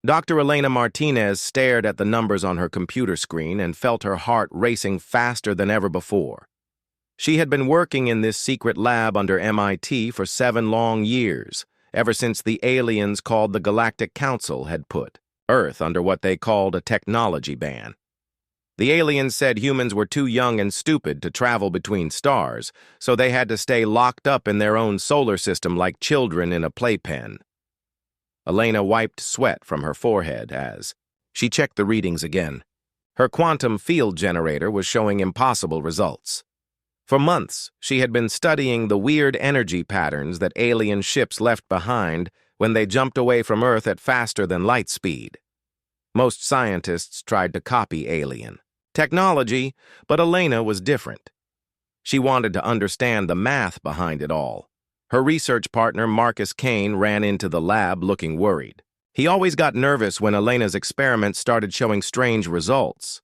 Dr. Elena Martinez stared at the numbers on her computer screen and felt her heart racing faster than ever before. She had been working in this secret lab under MIT for 7 long years, ever since the aliens called the Galactic Council had put Earth under what they called a technology ban. The aliens said humans were too young and stupid to travel between stars, so they had to stay locked up in their own solar system like children in a playpen. Elena wiped sweat from her forehead as she checked the readings again. Her quantum field generator was showing impossible results. For months, she had been studying the weird energy patterns that alien ships left behind when they jumped away from Earth at faster than light speed. Most scientists tried to copy alien technology, but Elena was different. She wanted to understand the math behind it all. Her research partner, Marcus Kane, ran into the lab looking worried. He always got nervous when Elena's experiments started showing strange results.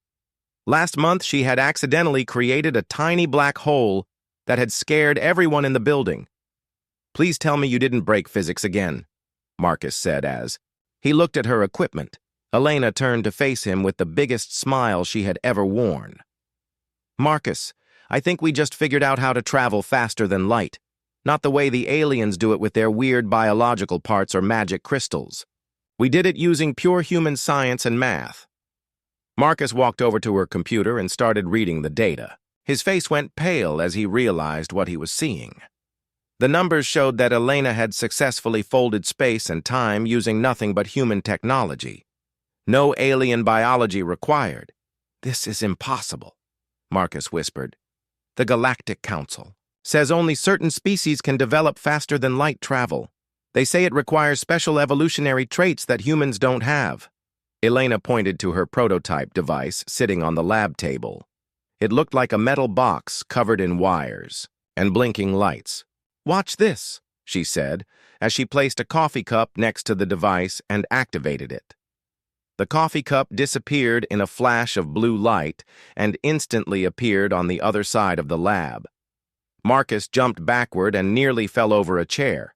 Last month, she had accidentally created a tiny black hole that had scared everyone in the building. "Please tell me you didn't break physics again," Marcus said as he looked at her equipment. Elena turned to face him with the biggest smile she had ever worn. "Marcus, I think we just figured out how to travel faster than light. Not the way the aliens do it with their weird biological parts or magic crystals. We did it using pure human science and math." Marcus walked over to her computer and started reading the data. His face went pale as he realized what he was seeing. The numbers showed that Elena had successfully folded space and time using nothing but human technology. No alien biology required. "This is impossible," Marcus whispered. "The Galactic Council says only certain species can develop faster than light travel. They say it requires special evolutionary traits that humans don't have." Elena pointed to her prototype device sitting on the lab table. It looked like a metal box covered in wires and blinking lights. "Watch this," she said, as she placed a coffee cup next to the device and activated it. The coffee cup disappeared in a flash of blue light and instantly appeared on the other side of the lab. Marcus jumped backward and nearly fell over a chair.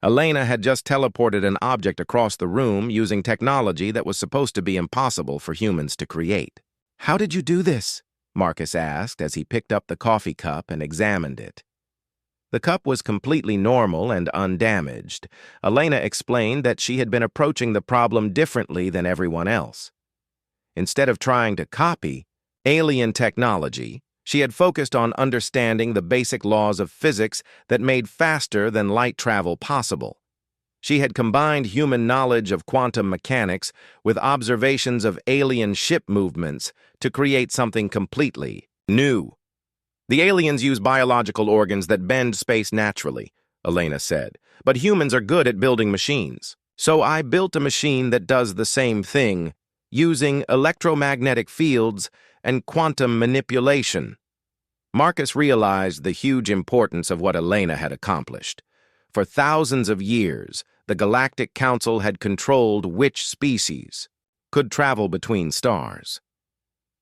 Elena had just teleported an object across the room using technology that was supposed to be impossible for humans to create. "How did you do this?" Marcus asked as he picked up the coffee cup and examined it. The cup was completely normal and undamaged. Elena explained that she had been approaching the problem differently than everyone else. Instead of trying to copy alien technology, she had focused on understanding the basic laws of physics that made faster than light travel possible. She had combined human knowledge of quantum mechanics with observations of alien ship movements to create something completely new. "The aliens use biological organs that bend space naturally," Elena said, "but humans are good at building machines. So I built a machine that does the same thing, using electromagnetic fields and quantum manipulation." Marcus realized the huge importance of what Elena had accomplished. For thousands of years, the Galactic Council had controlled which species could travel between stars.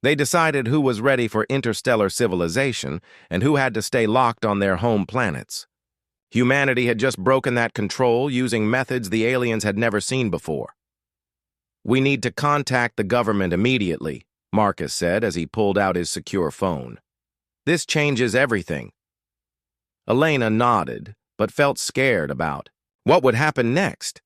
They decided who was ready for interstellar civilization and who had to stay locked on their home planets. Humanity had just broken that control using methods the aliens had never seen before. "We need to contact the government immediately," Marcus said as he pulled out his secure phone. "This changes everything." Elena nodded, but felt scared about what would happen next.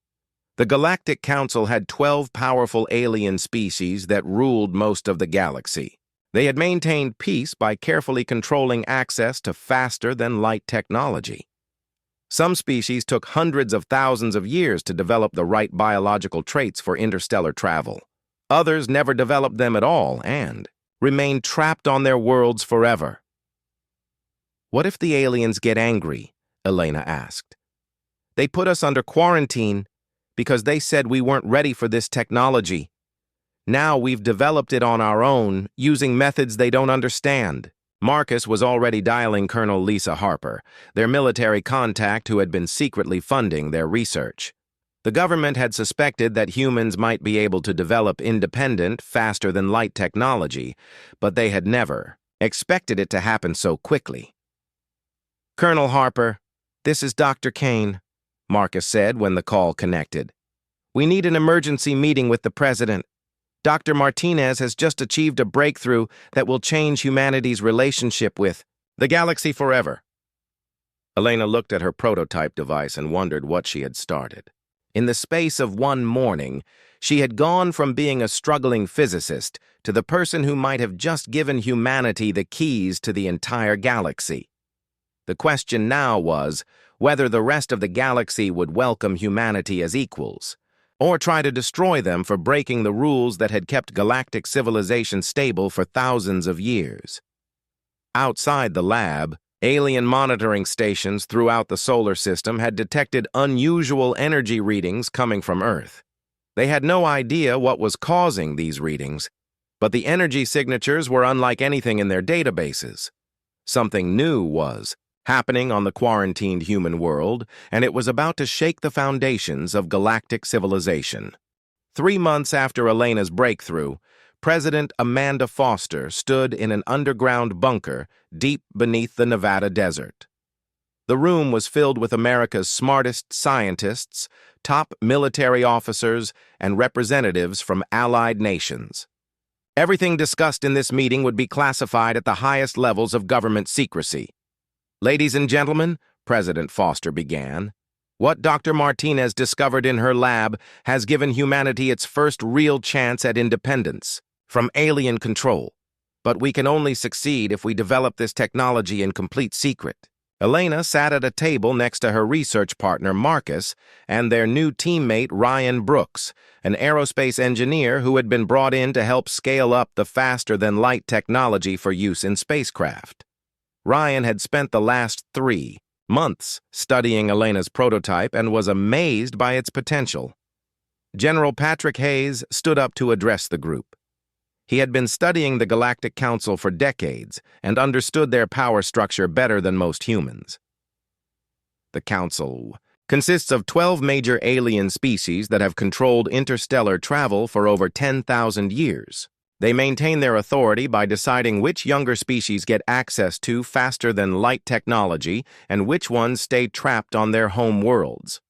The Galactic Council had 12 powerful alien species that ruled most of the galaxy. They had maintained peace by carefully controlling access to faster-than-light technology. Some species took hundreds of thousands of years to develop the right biological traits for interstellar travel. Others never developed them at all and remained trapped on their worlds forever. "What if the aliens get angry?" Elena asked. "They put us under quarantine because they said we weren't ready for this technology. Now we've developed it on our own, using methods they don't understand." Marcus was already dialing Colonel Lisa Harper, their military contact who had been secretly funding their research. The government had suspected that humans might be able to develop independent, faster-than-light technology, but they had never expected it to happen so quickly. "Colonel Harper, this is Dr. Kane," Marcus said when the call connected. We need an emergency meeting with the president. Dr. Martinez has just achieved a breakthrough that will change humanity's relationship with the galaxy forever. Elena looked at her prototype device and wondered what she had started. In the space of one morning, she had gone from being a struggling physicist to the person who might have just given humanity the keys to the entire galaxy. The question now was whether the rest of the galaxy would welcome humanity as equals, or try to destroy them for breaking the rules that had kept galactic civilization stable for thousands of years. Outside the lab, alien monitoring stations throughout the solar system had detected unusual energy readings coming from Earth. They had no idea what was causing these readings, but the energy signatures were unlike anything in their databases. Something new was happening on the quarantined human world, and it was about to shake the foundations of galactic civilization. 3 months after Elena's breakthrough, President Amanda Foster stood in an underground bunker deep beneath the Nevada desert. The room was filled with America's smartest scientists, top military officers, and representatives from allied nations. Everything discussed in this meeting would be classified at the highest levels of government secrecy. "Ladies and gentlemen," President Foster began, "what Dr. Martinez discovered in her lab has given humanity its first real chance at independence from alien control. But we can only succeed if we develop this technology in complete secret." Elena sat at a table next to her research partner Marcus and their new teammate Ryan Brooks, an aerospace engineer who had been brought in to help scale up the faster-than-light technology for use in spacecraft. Ryan had spent the last 3 months studying Elena's prototype and was amazed by its potential. General Patrick Hayes stood up to address the group. He had been studying the Galactic Council for decades and understood their power structure better than most humans. The Council consists of 12 major alien species that have controlled interstellar travel for over 10,000 years. They maintain their authority by deciding which younger species get access to faster-than-light technology and which ones stay trapped on their home worlds.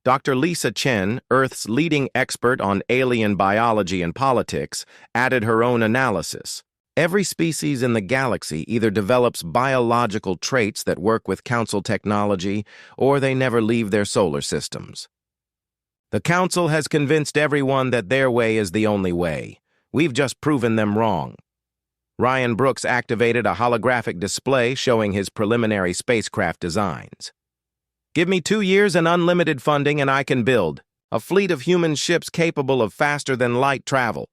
Dr. Lisa Chen, Earth's leading expert on alien biology and politics, added her own analysis. Every species in the galaxy either develops biological traits that work with Council technology, or they never leave their solar systems. The Council has convinced everyone that their way is the only way. We've just proven them wrong. Ryan Brooks activated a holographic display showing his preliminary spacecraft designs. "Give me 2 years and unlimited funding and I can build a fleet of human ships capable of faster-than-light travel.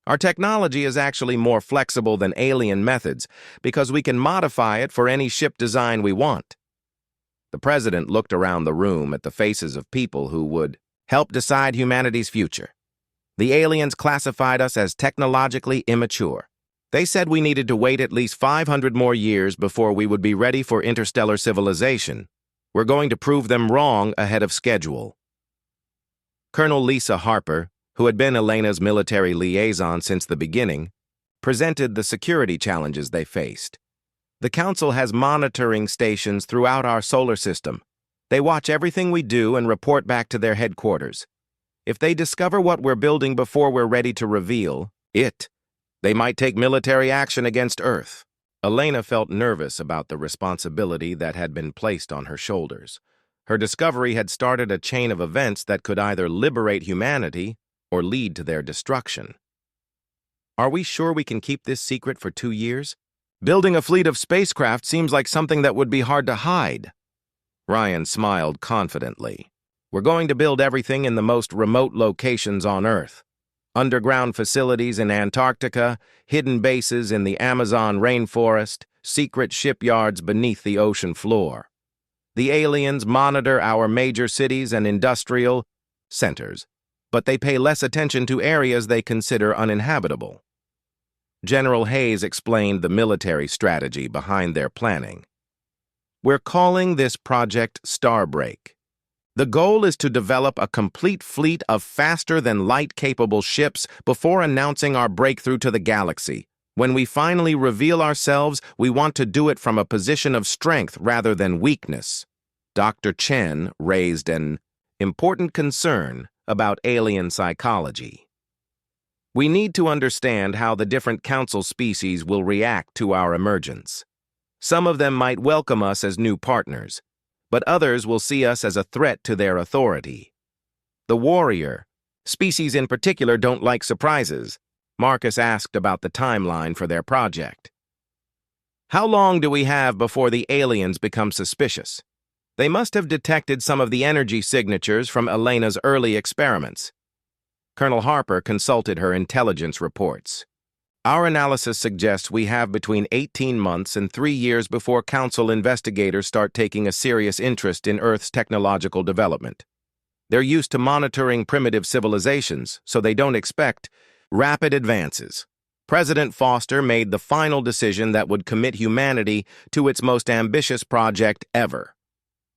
Our technology is actually more flexible than alien methods because we can modify it for any ship design we want." The president looked around the room at the faces of people who would help decide humanity's future. The aliens classified us as technologically immature. They said we needed to wait at least 500 more years before we would be ready for interstellar civilization. We're going to prove them wrong ahead of schedule. Colonel Lisa Harper, who had been Elena's military liaison since the beginning, presented the security challenges they faced. "The Council has monitoring stations throughout our solar system. They watch everything we do and report back to their headquarters. If they discover what we're building before we're ready to reveal it, they might take military action against Earth." Elena felt nervous about the responsibility that had been placed on her shoulders. Her discovery had started a chain of events that could either liberate humanity or lead to their destruction. "Are we sure we can keep this secret for 2 years? Building a fleet of spacecraft seems like something that would be hard to hide." Ryan smiled confidently. "We're going to build everything in the most remote locations on Earth. Underground facilities in Antarctica, hidden bases in the Amazon rainforest, secret shipyards beneath the ocean floor. The aliens monitor our major cities and industrial centers, but they pay less attention to areas they consider uninhabitable." General Hayes explained the military strategy behind their planning. "We're calling this project Starbreak. The goal is to develop a complete fleet of faster-than-light capable ships before announcing our breakthrough to the galaxy. When we finally reveal ourselves, we want to do it from a position of strength rather than weakness." Dr. Chen raised an important concern about alien psychology. We need to understand how the different council species will react to our emergence. Some of them might welcome us as new partners, but others will see us as a threat to their authority. The warrior species in particular don't like surprises. Marcus asked about the timeline for their project. How long do we have before the aliens become suspicious? They must have detected some of the energy signatures from Elena's early experiments. Colonel Harper consulted her intelligence reports. Our analysis suggests we have between 18 months and 3 years before Council investigators start taking a serious interest in Earth's technological development. They're used to monitoring primitive civilizations, so they don't expect rapid advances. President Foster made the final decision that would commit humanity to its most ambitious project ever.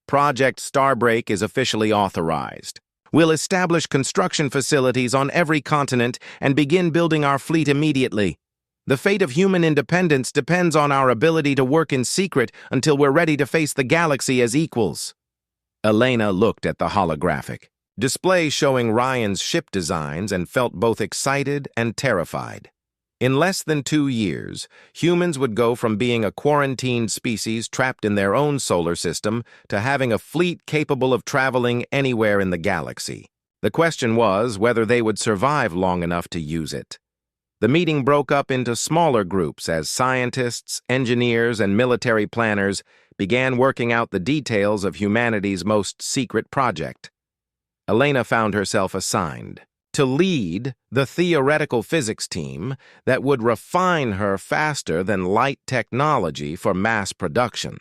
Project Starbreak is officially authorized. We'll establish construction facilities on every continent and begin building our fleet immediately. The fate of human independence depends on our ability to work in secret until we're ready to face the galaxy as equals. Elena looked at the holographic display showing Ryan's ship designs and felt both excited and terrified. In less than 2 years, humans would go from being a quarantined species trapped in their own solar system to having a fleet capable of traveling anywhere in the galaxy. The question was whether they would survive long enough to use it. The meeting broke up into smaller groups as scientists, engineers, and military planners began working out the details of humanity's most secret project. Elena found herself assigned to lead the theoretical physics team that would refine her faster than light technology for mass production.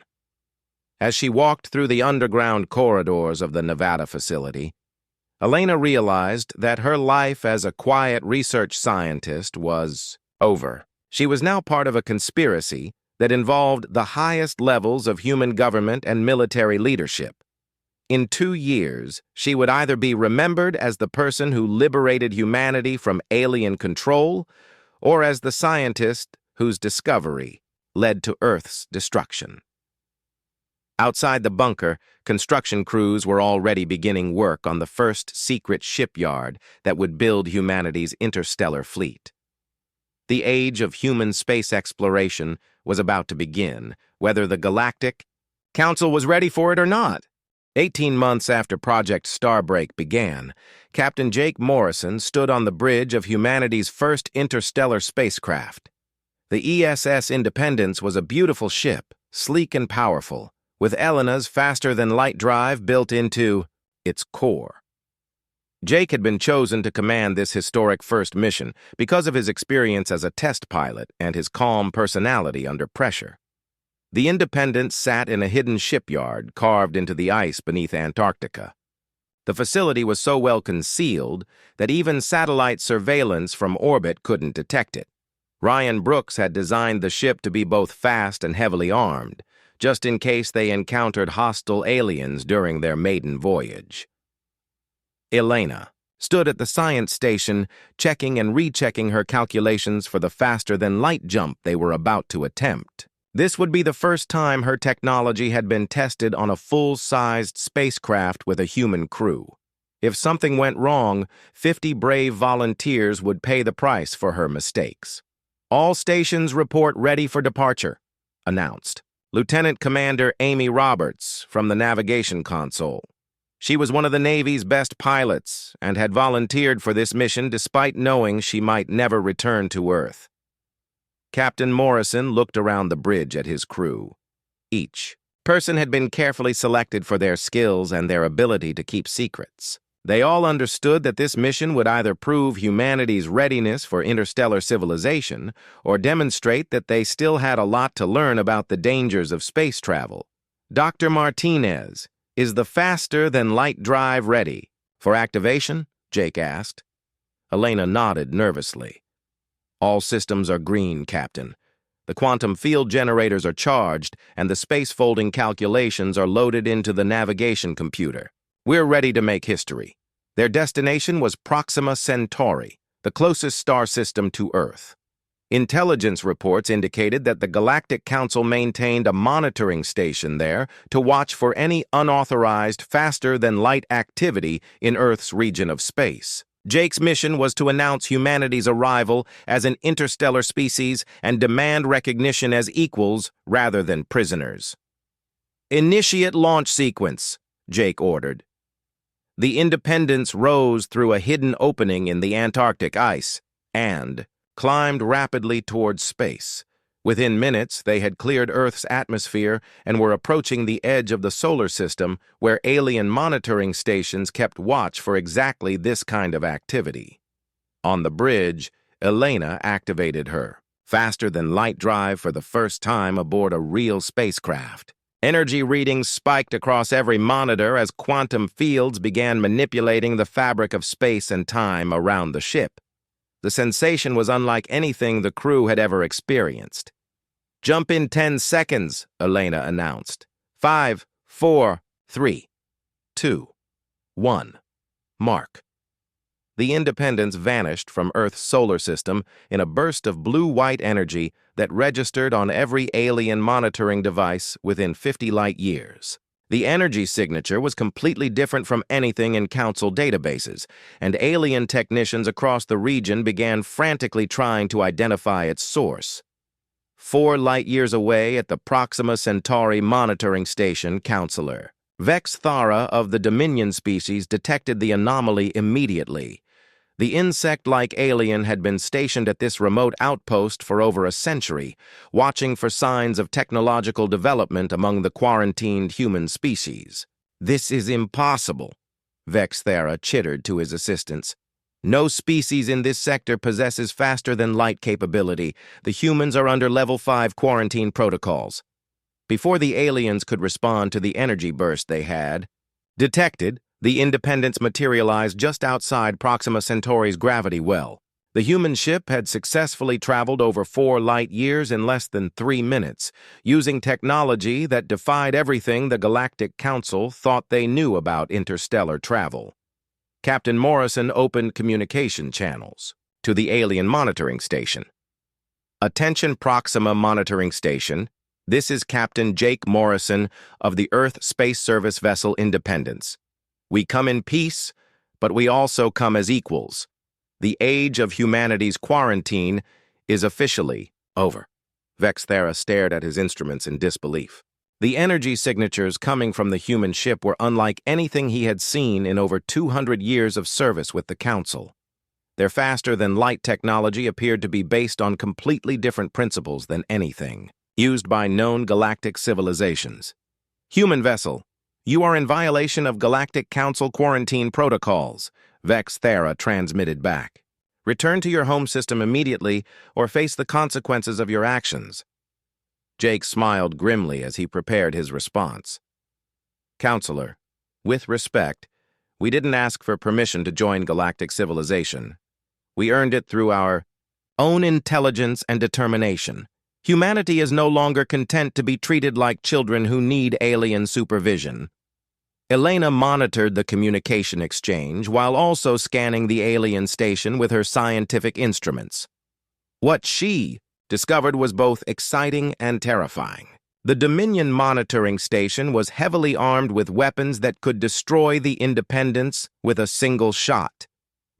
As she walked through the underground corridors of the Nevada facility, Elena realized that her life as a quiet research scientist was over. She was now part of a conspiracy that involved the highest levels of human government and military leadership. In 2 years, she would either be remembered as the person who liberated humanity from alien control, or as the scientist whose discovery led to Earth's destruction. Outside the bunker, construction crews were already beginning work on the first secret shipyard that would build humanity's interstellar fleet. The age of human space exploration was about to begin, whether the Galactic Council was ready for it or not. 18 months after Project Starbreak began, Captain Jake Morrison stood on the bridge of humanity's first interstellar spacecraft. The ESS Independence was a beautiful ship, sleek and powerful, with Elena's faster-than-light drive built into its core. Jake had been chosen to command this historic first mission because of his experience as a test pilot and his calm personality under pressure. The Independence sat in a hidden shipyard carved into the ice beneath Antarctica. The facility was so well concealed that even satellite surveillance from orbit couldn't detect it. Ryan Brooks had designed the ship to be both fast and heavily armed, just in case they encountered hostile aliens during their maiden voyage. Elena stood at the science station, checking and rechecking her calculations for the faster-than-light jump they were about to attempt. This would be the first time her technology had been tested on a full-sized spacecraft with a human crew. If something went wrong, 50 brave volunteers would pay the price for her mistakes. "All stations report ready for departure," announced Lieutenant Commander Amy Roberts from the navigation console. She was one of the Navy's best pilots and had volunteered for this mission despite knowing she might never return to Earth. Captain Morrison looked around the bridge at his crew. Each person had been carefully selected for their skills and their ability to keep secrets. They all understood that this mission would either prove humanity's readiness for interstellar civilization or demonstrate that they still had a lot to learn about the dangers of space travel. "Dr. Martinez, is the faster-than-light drive ready for activation?" Jake asked. Elena nodded nervously. "All systems are green, Captain. The quantum field generators are charged, and the space-folding calculations are loaded into the navigation computer. We're ready to make history." Their destination was Proxima Centauri, the closest star system to Earth. Intelligence reports indicated that the Galactic Council maintained a monitoring station there to watch for any unauthorized, faster-than-light activity in Earth's region of space. Jake's mission was to announce humanity's arrival as an interstellar species and demand recognition as equals rather than prisoners. "Initiate launch sequence," Jake ordered. The Independence rose through a hidden opening in the Antarctic ice and climbed rapidly towards space. Within minutes, they had cleared Earth's atmosphere and were approaching the edge of the solar system where alien monitoring stations kept watch for exactly this kind of activity. On the bridge, Elena activated her faster-than-light drive for the first time aboard a real spacecraft. Energy readings spiked across every monitor as quantum fields began manipulating the fabric of space and time around the ship. The sensation was unlike anything the crew had ever experienced. "Jump in 10 seconds, Elena announced. 5, 4, 3, 2, 1. Mark. The Independence vanished from Earth's solar system in a burst of blue-white energy that registered on every alien monitoring device within 50 light years. The energy signature was completely different from anything in Council databases, and alien technicians across the region began frantically trying to identify its source. 4 light-years away at the Proxima Centauri monitoring station, Counselor Vex Thara of the Dominion species detected the anomaly immediately. The insect-like alien had been stationed at this remote outpost for over a century, watching for signs of technological development among the quarantined human species. "This is impossible," Vex Thara chittered to his assistants. "No species in this sector possesses faster-than-light capability. The humans are under Level 5 quarantine protocols." Before the aliens could respond to the energy burst they had detected, the Independence materialized just outside Proxima Centauri's gravity well. The human ship had successfully traveled over 4 light years in less than 3 minutes, using technology that defied everything the Galactic Council thought they knew about interstellar travel. Captain Morrison opened communication channels to the alien monitoring station. "Attention Proxima Monitoring Station. This is Captain Jake Morrison of the Earth Space Service vessel Independence. We come in peace, but we also come as equals. The age of humanity's quarantine is officially over." Vex Thara stared at his instruments in disbelief. The energy signatures coming from the human ship were unlike anything he had seen in over 200 years of service with the Council. Their faster-than-light technology appeared to be based on completely different principles than anything used by known galactic civilizations. "Human vessel, you are in violation of Galactic Council quarantine protocols," Vex Thara transmitted back. "Return to your home system immediately or face the consequences of your actions." Jake smiled grimly as he prepared his response. "Counselor, with respect, we didn't ask for permission to join galactic civilization. We earned it through our own intelligence and determination. Humanity is no longer content to be treated like children who need alien supervision." Elena monitored the communication exchange while also scanning the alien station with her scientific instruments. What she discovered was both exciting and terrifying. The Dominion monitoring station was heavily armed with weapons that could destroy the Independence with a single shot.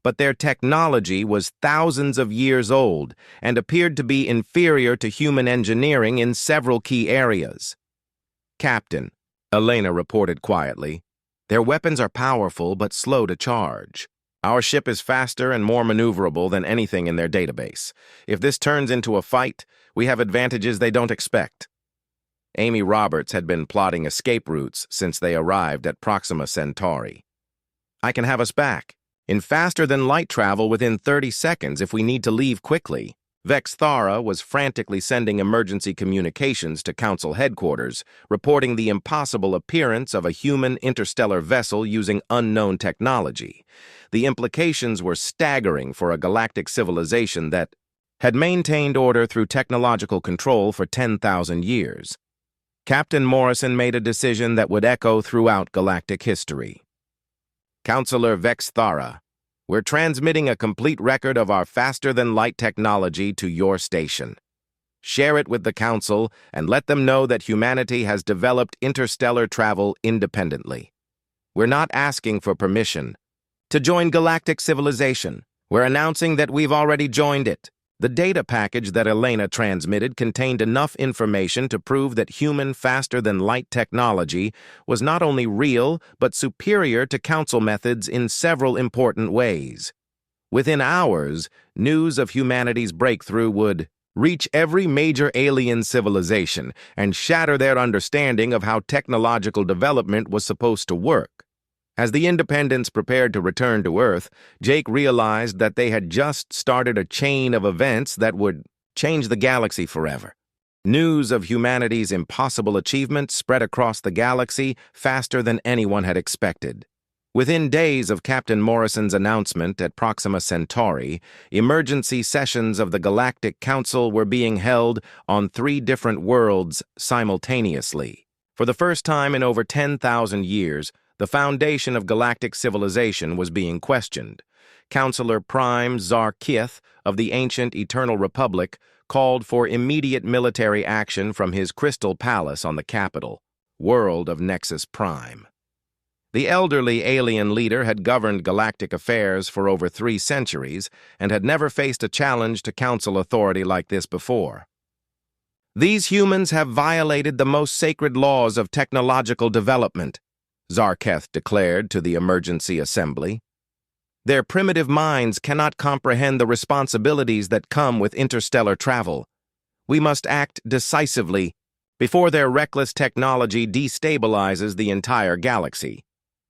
But their technology was thousands of years old and appeared to be inferior to human engineering in several key areas. "Captain," Elena reported quietly, "their weapons are powerful but slow to charge. Our ship is faster and more maneuverable than anything in their database. If this turns into a fight, we have advantages they don't expect." Amy Roberts had been plotting escape routes since they arrived at Proxima Centauri. "I can have us back in faster-than-light travel within 30 seconds if we need to leave quickly." Vex Thara was frantically sending emergency communications to Council headquarters, reporting the impossible appearance of a human interstellar vessel using unknown technology. The implications were staggering for a galactic civilization that had maintained order through technological control for 10,000 years. Captain Morrison made a decision that would echo throughout galactic history. "Counselor Vex Thara, We're transmitting a complete record of our faster-than-light technology to your station. Share it with the Council and let them know that humanity has developed interstellar travel independently. We're not asking for permission to join galactic civilization. We're announcing that we've already joined it. The data package that Elena transmitted contained enough information to prove that human faster-than-light technology was not only real, but superior to Council methods in several important ways. Within hours, news of humanity's breakthrough would reach every major alien civilization and shatter their understanding of how technological development was supposed to work. As the Independents prepared to return to Earth, Jake realized that they had just started a chain of events that would change the galaxy forever. News of humanity's impossible achievements spread across the galaxy faster than anyone had expected. Within days of Captain Morrison's announcement at Proxima Centauri, emergency sessions of the Galactic Council were being held on 3 different worlds simultaneously. For the first time in over 10,000 years, the foundation of galactic civilization was being questioned. Counselor Prime Zarkith of the ancient Eternal Republic called for immediate military action from his Crystal Palace on the capital, world of Nexus Prime. The elderly alien leader had governed galactic affairs for over 3 centuries and had never faced a challenge to Council authority like this before. These humans have violated the most sacred laws of technological development, Zarketh declared to the emergency assembly. Their primitive minds cannot comprehend the responsibilities that come with interstellar travel. We must act decisively before their reckless technology destabilizes the entire galaxy.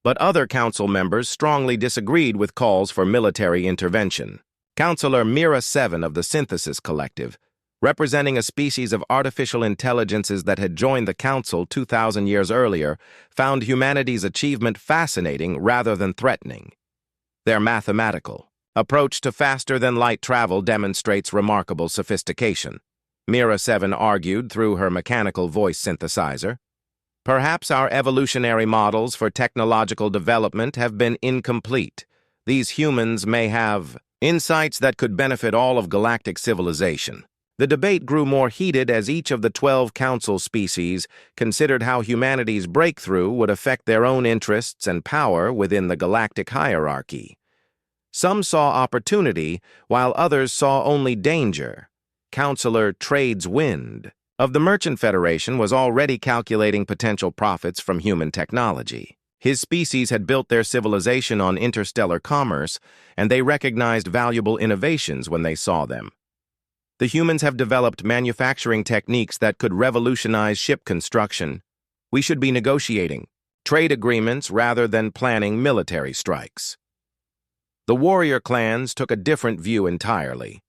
But other Council members strongly disagreed with calls for military intervention. Counselor Mira 7 of the Synthesis Collective, representing a species of artificial intelligences that had joined the Council 2,000 years earlier, found humanity's achievement fascinating rather than threatening. Their mathematical approach to faster-than-light travel demonstrates remarkable sophistication, Mira 7 argued through her mechanical voice synthesizer. Perhaps our evolutionary models for technological development have been incomplete. These humans may have insights that could benefit all of galactic civilization. The debate grew more heated as each of the 12 Council species considered how humanity's breakthrough would affect their own interests and power within the galactic hierarchy. Some saw opportunity, while others saw only danger. Counselor Tradeswind of the Merchant Federation was already calculating potential profits from human technology. His species had built their civilization on interstellar commerce, and they recognized valuable innovations when they saw them. The humans have developed manufacturing techniques that could revolutionize ship construction. We should be negotiating trade agreements rather than planning military strikes. The warrior clans took a different view entirely.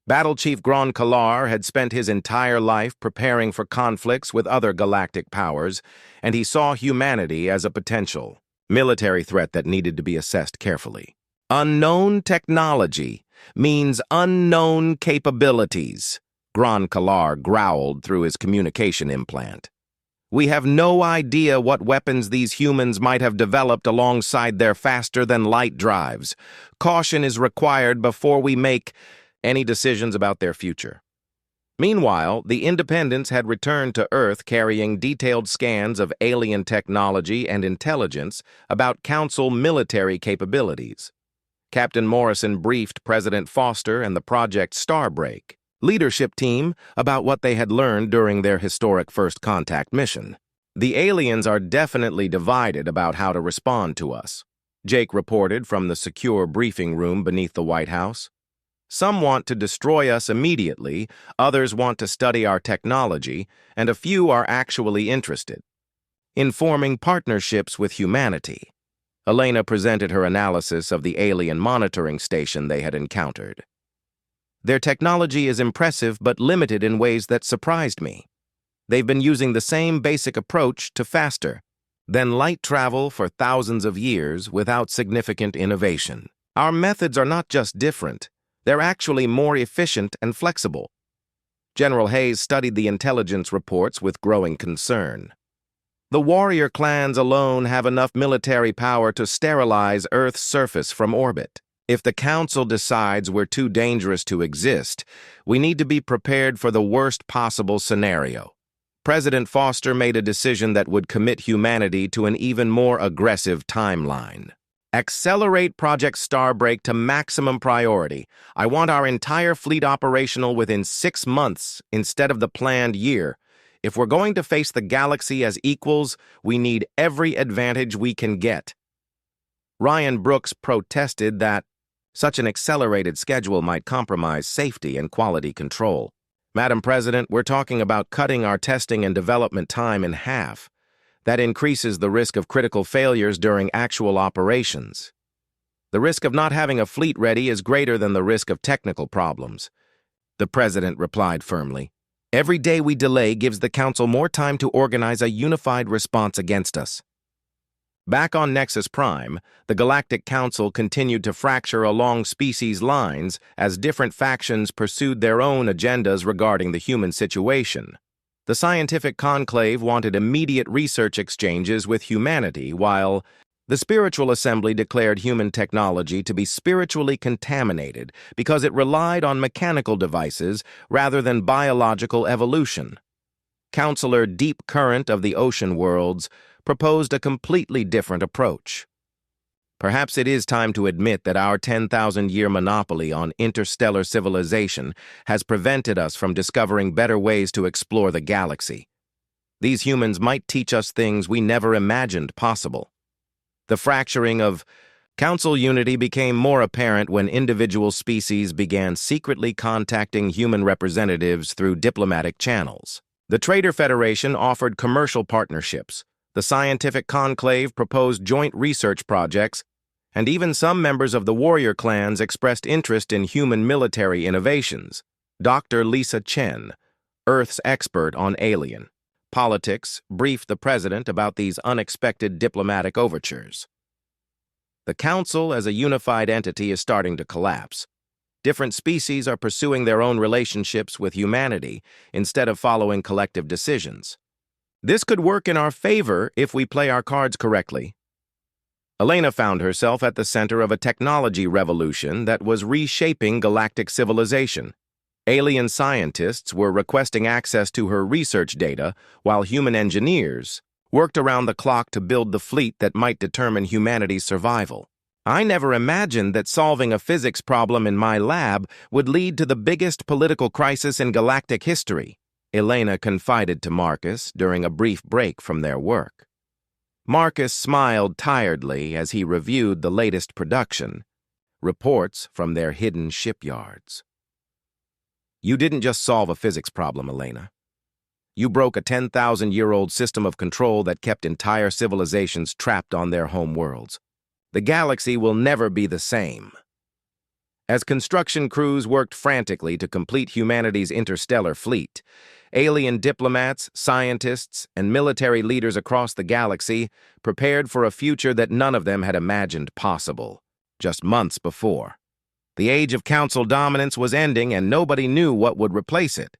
Battle Chief Gron Kalar had spent his entire life preparing for conflicts with other galactic powers, and he saw humanity as a potential military threat that needed to be assessed carefully. Unknown technology means unknown capabilities, Gron Kalar growled through his communication implant. We have no idea what weapons these humans might have developed alongside their faster-than-light drives. Caution is required before we make any decisions about their future. Meanwhile, the Independents had returned to Earth carrying detailed scans of alien technology and intelligence about Council military capabilities. Captain Morrison briefed President Foster and the Project Starbreak leadership team about what they had learned during their historic first contact mission. The aliens are definitely divided about how to respond to us, Jake reported from the secure briefing room beneath the White House. Some want to destroy us immediately, others want to study our technology, and a few are actually interested in forming partnerships with humanity. Elena presented her analysis of the alien monitoring station they had encountered. Their technology is impressive but limited in ways that surprised me. They've been using the same basic approach to faster than light travel for thousands of years without significant innovation. Our methods are not just different, they're actually more efficient and flexible. General Hayes studied the intelligence reports with growing concern. The warrior clans alone have enough military power to sterilize Earth's surface from orbit. If the Council decides we're too dangerous to exist, we need to be prepared for the worst possible scenario. President Foster made a decision that would commit humanity to an even more aggressive timeline. Accelerate Project Starbreak to maximum priority. I want our entire fleet operational within 6 months instead of the planned year. If we're going to face the galaxy as equals, we need every advantage we can get. Ryan Brooks protested that such an accelerated schedule might compromise safety and quality control. Madam President, we're talking about cutting our testing and development time in half. That increases the risk of critical failures during actual operations. The risk of not having a fleet ready is greater than the risk of technical problems. The President replied firmly. Every day we delay gives the Council more time to organize a unified response against us. Back on Nexus Prime, the Galactic Council continued to fracture along species lines as different factions pursued their own agendas regarding the human situation. The scientific conclave wanted immediate research exchanges with humanity, while the Spiritual Assembly declared human technology to be spiritually contaminated because it relied on mechanical devices rather than biological evolution. Counselor Deep Current of the Ocean Worlds proposed a completely different approach. Perhaps it is time to admit that our 10,000-year monopoly on interstellar civilization has prevented us from discovering better ways to explore the galaxy. These humans might teach us things we never imagined possible. The fracturing of Council unity became more apparent when individual species began secretly contacting human representatives through diplomatic channels. The Trader Federation offered commercial partnerships. The Scientific Conclave proposed joint research projects, and even some members of the warrior clans expressed interest in human military innovations. Dr. Lisa Chen, Earth's expert on alien politics, briefed the President about these unexpected diplomatic overtures. The Council as a unified entity is starting to collapse. Different species are pursuing their own relationships with humanity instead of following collective decisions. This could work in our favor if we play our cards correctly. Elena found herself at the center of a technology revolution that was reshaping galactic civilization. Alien scientists were requesting access to her research data, while human engineers worked around the clock to build the fleet that might determine humanity's survival. I never imagined that solving a physics problem in my lab would lead to the biggest political crisis in galactic history, Elena confided to Marcus during a brief break from their work. Marcus smiled tiredly as he reviewed the latest production, reports from their hidden shipyards. You didn't just solve a physics problem, Elena. You broke a 10,000-year-old system of control that kept entire civilizations trapped on their home worlds. The galaxy will never be the same. As construction crews worked frantically to complete humanity's interstellar fleet, alien diplomats, scientists, and military leaders across the galaxy prepared for a future that none of them had imagined possible, just months before. The age of Council dominance was ending, and nobody knew what would replace it.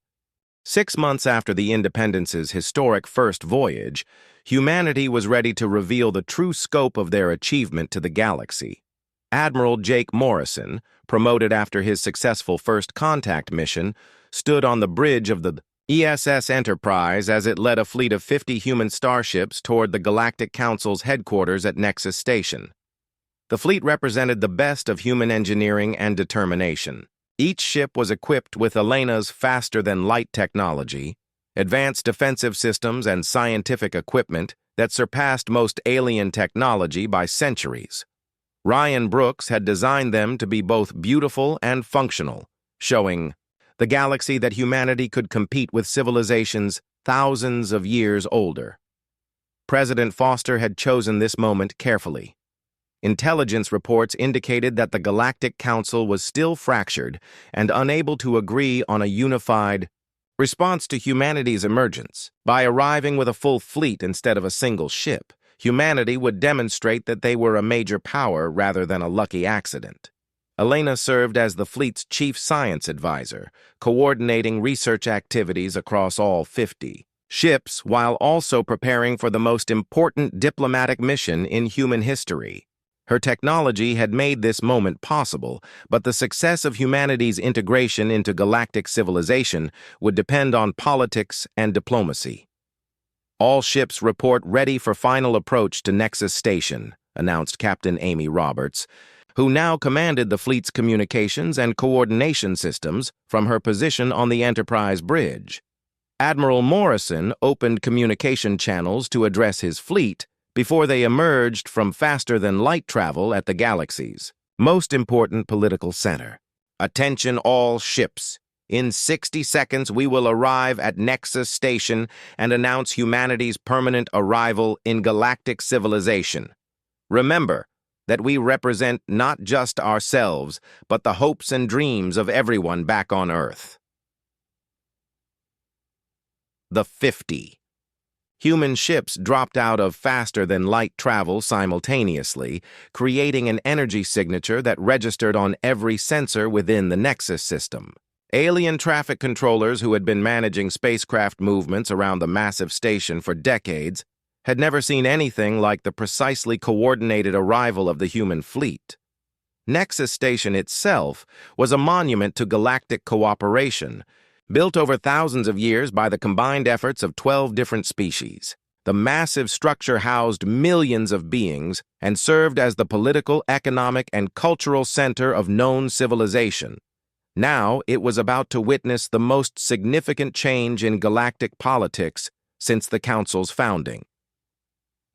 6 months after the Independence's historic first voyage, humanity was ready to reveal the true scope of their achievement to the galaxy. Admiral Jake Morrison, promoted after his successful first contact mission, stood on the bridge of the ESS Enterprise as it led a fleet of 50 human starships toward the Galactic Council's headquarters at Nexus Station. The fleet represented the best of human engineering and determination. Each ship was equipped with Elena's faster-than-light technology, advanced defensive systems, and scientific equipment that surpassed most alien technology by centuries. Ryan Brooks had designed them to be both beautiful and functional, showing the galaxy that humanity could compete with civilizations thousands of years older. President Foster had chosen this moment carefully. Intelligence reports indicated that the Galactic Council was still fractured and unable to agree on a unified response to humanity's emergence. By arriving with a full fleet instead of a single ship, humanity would demonstrate that they were a major power rather than a lucky accident. Elena served as the fleet's chief science advisor, coordinating research activities across all 50 ships while also preparing for the most important diplomatic mission in human history. Her technology had made this moment possible, but the success of humanity's integration into galactic civilization would depend on politics and diplomacy. "All ships report ready for final approach to Nexus Station," announced Captain Amy Roberts, who now commanded the fleet's communications and coordination systems from her position on the Enterprise bridge. Admiral Morrison opened communication channels to address his fleet before they emerged from faster-than-light travel at the galaxy's most important political center. "Attention all ships. In 60 seconds, we will arrive at Nexus Station and announce humanity's permanent arrival in galactic civilization. Remember that we represent not just ourselves, but the hopes and dreams of everyone back on Earth." The 50. Human ships dropped out of faster-than-light travel simultaneously, creating an energy signature that registered on every sensor within the Nexus system. Alien traffic controllers who had been managing spacecraft movements around the massive station for decades had never seen anything like the precisely coordinated arrival of the human fleet. Nexus Station itself was a monument to galactic cooperation, built over thousands of years by the combined efforts of 12 different species. The massive structure housed millions of beings and served as the political, economic, and cultural center of known civilization. Now it was about to witness the most significant change in galactic politics since the Council's founding.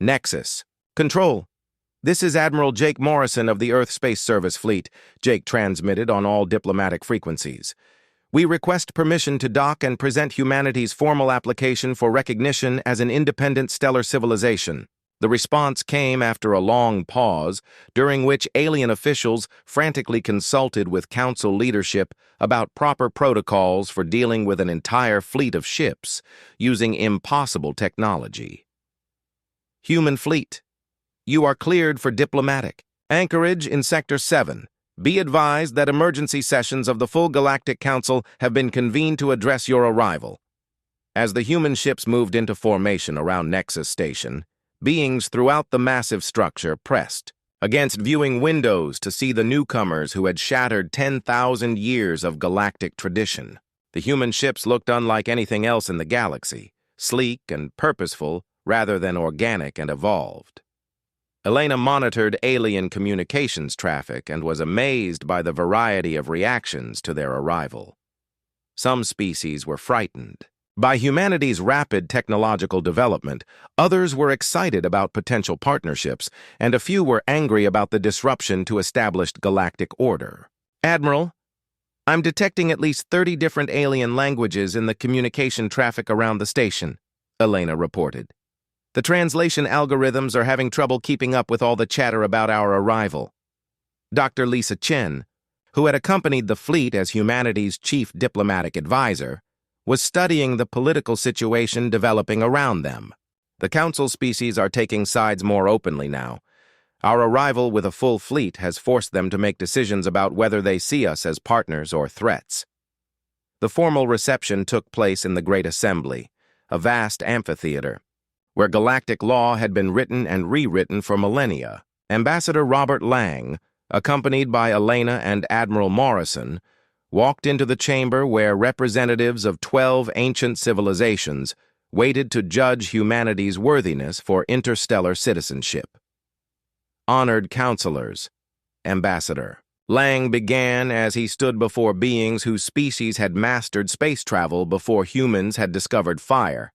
Nexus. "Control. This is Admiral Jake Morrison of the Earth Space Service Fleet," Jake transmitted on all diplomatic frequencies. "We request permission to dock and present humanity's formal application for recognition as an independent stellar civilization." The response came after a long pause, during which alien officials frantically consulted with Council leadership about proper protocols for dealing with an entire fleet of ships using impossible technology. "Human fleet, you are cleared for diplomatic. Anchorage in Sector 7. Be advised that emergency sessions of the full Galactic Council have been convened to address your arrival." As the human ships moved into formation around Nexus Station, beings throughout the massive structure pressed against viewing windows to see the newcomers who had shattered 10,000 years of galactic tradition. The human ships looked unlike anything else in the galaxy, sleek and purposeful rather than organic and evolved. Elena monitored alien communications traffic and was amazed by the variety of reactions to their arrival. Some species were frightened by humanity's rapid technological development, others were excited about potential partnerships, and a few were angry about the disruption to established galactic order. "Admiral, I'm detecting at least 30 different alien languages in the communication traffic around the station," Elena reported. "The translation algorithms are having trouble keeping up with all the chatter about our arrival." Dr. Lisa Chen, who had accompanied the fleet as humanity's chief diplomatic advisor, was studying the political situation developing around them. "The Council species are taking sides more openly now. Our arrival with a full fleet has forced them to make decisions about whether they see us as partners or threats." The formal reception took place in the Great Assembly, a vast amphitheater, where galactic law had been written and rewritten for millennia. Ambassador Robert Lang, accompanied by Elena and Admiral Morrison, walked into the chamber where representatives of 12 ancient civilizations waited to judge humanity's worthiness for interstellar citizenship. "Honored counselors," Ambassador Lang began as he stood before beings whose species had mastered space travel before humans had discovered fire.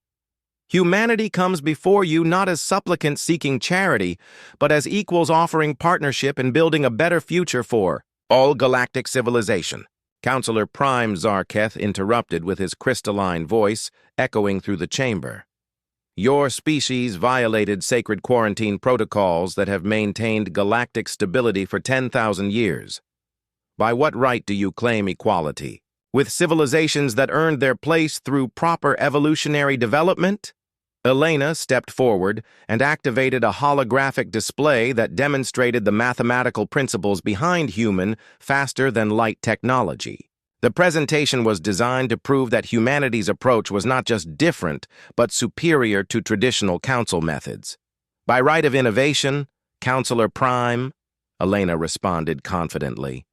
"Humanity comes before you not as supplicants seeking charity, but as equals offering partnership in building a better future for all galactic civilization." Counselor Prime Zarketh interrupted with his crystalline voice echoing through the chamber. "Your species violated sacred quarantine protocols that have maintained galactic stability for 10,000 years. By what right do you claim equality with civilizations that earned their place through proper evolutionary development?" Elena stepped forward and activated a holographic display that demonstrated the mathematical principles behind human, faster-than-light technology. The presentation was designed to prove that humanity's approach was not just different, but superior to traditional council methods. By right of innovation, Counselor Prime Elena responded confidently.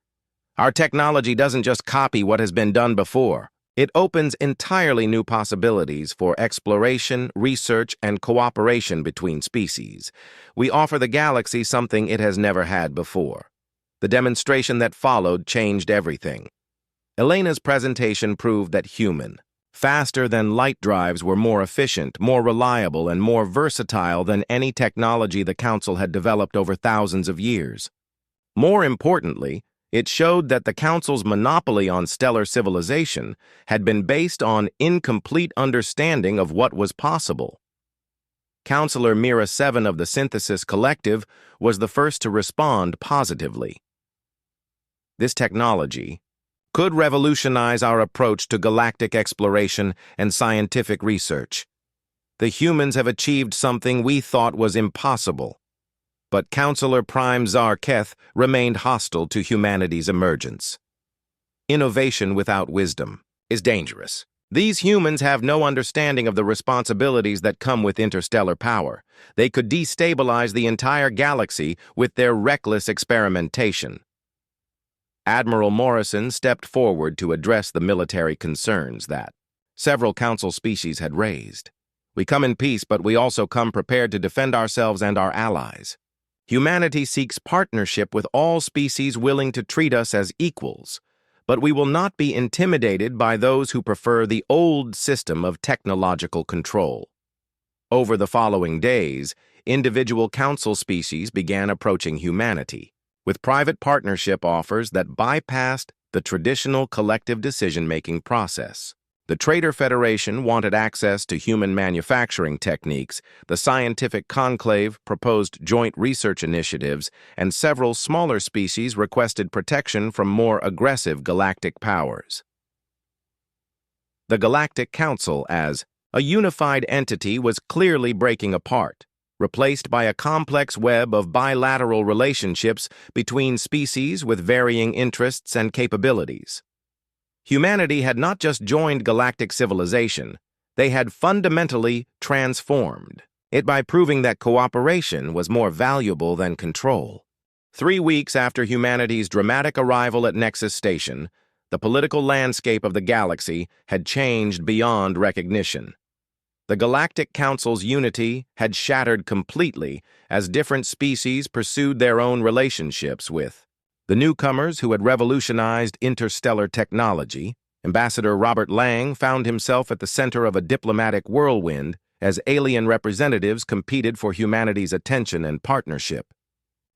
Our technology doesn't just copy what has been done before. It opens entirely new possibilities for exploration, research, and cooperation between species. We offer the galaxy something it has never had before. The demonstration that followed changed everything. Elena's presentation proved that human, faster than light drives were more efficient, more reliable, and more versatile than any technology the Council had developed over thousands of years. More importantly, it showed that the Council's monopoly on stellar civilization had been based on incomplete understanding of what was possible. Counselor Mira 7 of the Synthesis Collective was the first to respond positively. This technology could revolutionize our approach to galactic exploration and scientific research. The humans have achieved something we thought was impossible. But Counselor Prime Zarketh remained hostile to humanity's emergence. Innovation without wisdom is dangerous. These humans have no understanding of the responsibilities that come with interstellar power. They could destabilize the entire galaxy with their reckless experimentation. Admiral Morrison stepped forward to address the military concerns that several Council species had raised. We come in peace, but we also come prepared to defend ourselves and our allies. Humanity seeks partnership with all species willing to treat us as equals, but we will not be intimidated by those who prefer the old system of technological control. Over the following days, individual Council species began approaching humanity, with private partnership offers that bypassed the traditional collective decision-making process. The Trader Federation wanted access to human manufacturing techniques, the Scientific Conclave proposed joint research initiatives, and several smaller species requested protection from more aggressive galactic powers. The Galactic Council, as a unified entity, was clearly breaking apart, replaced by a complex web of bilateral relationships between species with varying interests and capabilities. Humanity had not just joined galactic civilization, they had fundamentally transformed it by proving that cooperation was more valuable than control. 3 weeks after humanity's dramatic arrival at Nexus Station, the political landscape of the galaxy had changed beyond recognition. The Galactic Council's unity had shattered completely as different species pursued their own relationships with the newcomers who had revolutionized interstellar technology. Ambassador Robert Lang found himself at the center of a diplomatic whirlwind as alien representatives competed for humanity's attention and partnership.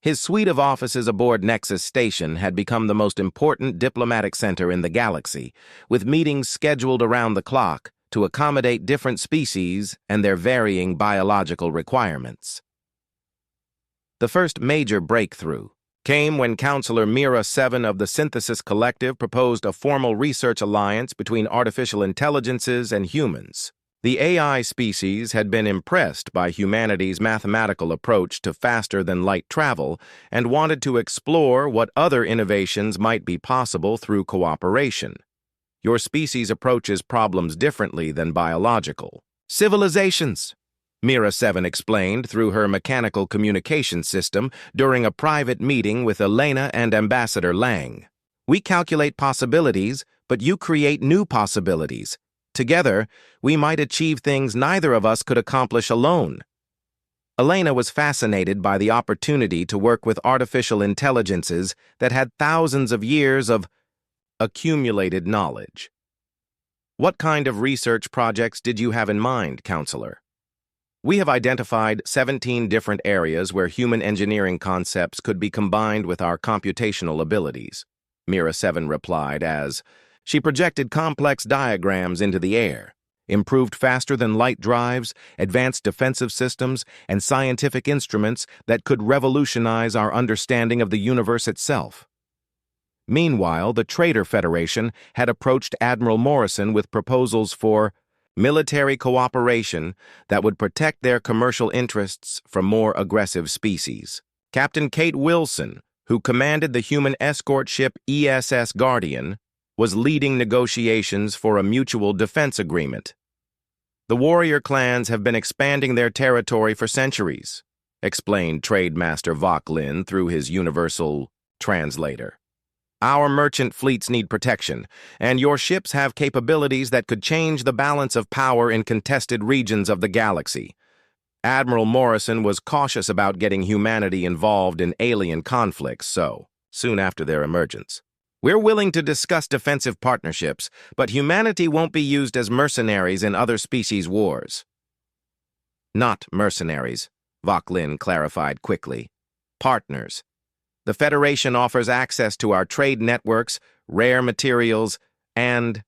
His suite of offices aboard Nexus Station had become the most important diplomatic center in the galaxy, with meetings scheduled around the clock to accommodate different species and their varying biological requirements. The first major breakthrough came when Counselor Mira 7 of the Synthesis Collective proposed a formal research alliance between artificial intelligences and humans. The AI species had been impressed by humanity's mathematical approach to faster-than-light travel and wanted to explore what other innovations might be possible through cooperation. Your species approaches problems differently than biological civilizations, Mira 7 explained through her mechanical communication system during a private meeting with Elena and Ambassador Lang. We calculate possibilities, but you create new possibilities. Together, we might achieve things neither of us could accomplish alone. Elena was fascinated by the opportunity to work with artificial intelligences that had thousands of years of accumulated knowledge. What kind of research projects did you have in mind, Counselor? We have identified 17 different areas where human engineering concepts could be combined with our computational abilities, Mira 7 replied as she projected complex diagrams into the air, improved faster-than-light drives, advanced defensive systems, and scientific instruments that could revolutionize our understanding of the universe itself. Meanwhile, the Trader Federation had approached Admiral Morrison with proposals for military cooperation that would protect their commercial interests from more aggressive species. Captain Kate Wilson, who commanded the human escort ship ESS Guardian, was leading negotiations for a mutual defense agreement. The warrior clans have been expanding their territory for centuries. explained Trade Master Vok Lin through his universal translator. Our merchant fleets need protection, and your ships have capabilities that could change the balance of power in contested regions of the galaxy. Admiral Morrison was cautious about getting humanity involved in alien conflicts soon after their emergence. We're willing to discuss defensive partnerships, but humanity won't be used as mercenaries in other species' wars. Not mercenaries, Vok Lin clarified quickly. Partners. The Federation offers access to our trade networks, rare materials, and